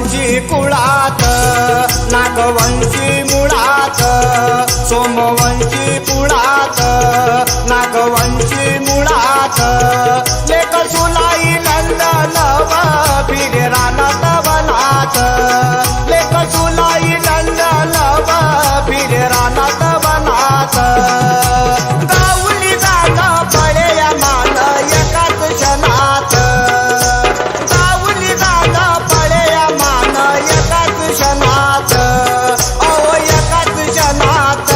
सोमवंशी कुळात नागवंशी मुळात सोमवंशी कुळात नागवंशी मुळात लेक सुलाई नंदन फिरे रानात वनात लेक सुलाई नंदन फिरे रानात वनात गाऊली जात फळे या मान एकाच क्षणात गाऊली जात फळे या मान एकाच क्षणात अहो एकाच क्षणात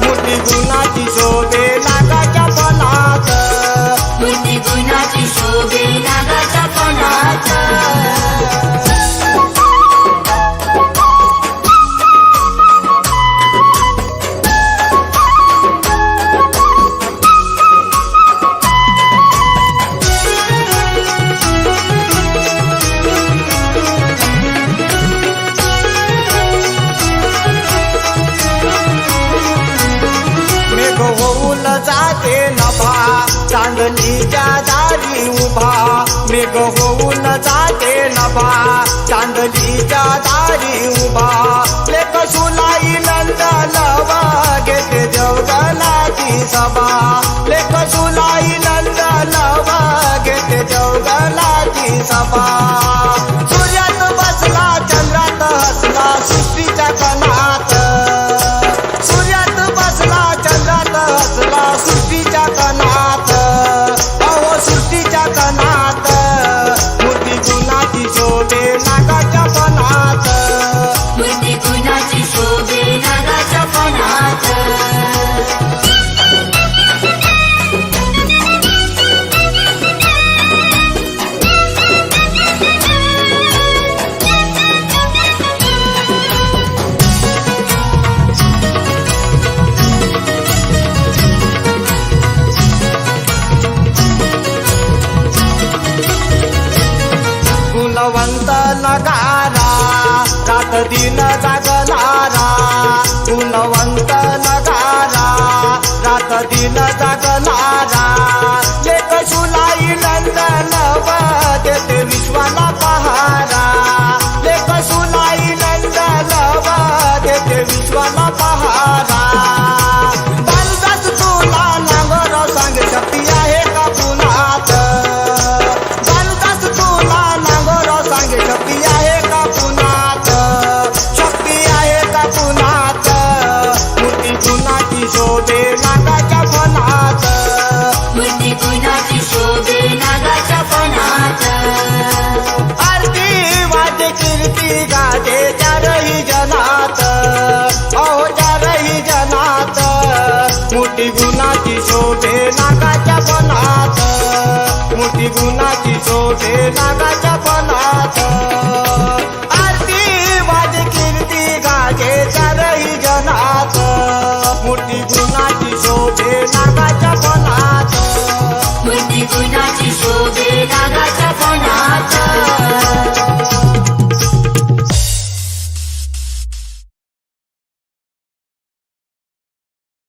मोठी गुणाची शोभे नागाच्या फणात मोठी गुणाची शोभे नागाच्या फणात मेघ होऊन जाते नभा चांदणीच्या दारी उभा मेघ होऊन जाते नभा चांदणीच्या दारी उभा लेक सुलाई नंदन घेते देवगणाची सभा लेक सुलाई नंदन घेते देवगणाची सभा सूर्यात बसला चंद्रात हसला सृष्टीच्या कणात सूर्यात बसला चंद्रात हसला सृष्टीच्या कणात अहो सृष्टीच्या कणात मोठी गुणाची शोभे नागाच्या फणात मोठी गुणाची शोभे नागाच्या फणात गुणवंत नगारा रात दिन जागणारा गुणवंत नगारा रात दिन जागणारा लेक सुलाई नंदन देते विश्वाला पहारा लेक सुलाई नंदन देते विश्वाला पहारा बालदास तुला नांगर सांगे शक्ती आहे का पुण्यात बालदास तुला नांगर सांगे शक्ती आहे का पुण्यात शक्ती आहे का पुण्यात मोठी गुणाची शोभे नागाच्या फणात मोठी गुणाची शोभे नागाच्या फणात आरती वाजे कीर्ती गाजे चारही जनात अहो चारही जनात मोठी गुणाची शोभे नागाच्या फणात मोठी गुणाची शोभे नागाच्या फणात आरती वाजे कीर्ती गाजे चारही जनात मोठी गुणाची शोभे नागाच्या फणात मोठी गुणाची शोभे नागाच्या फणात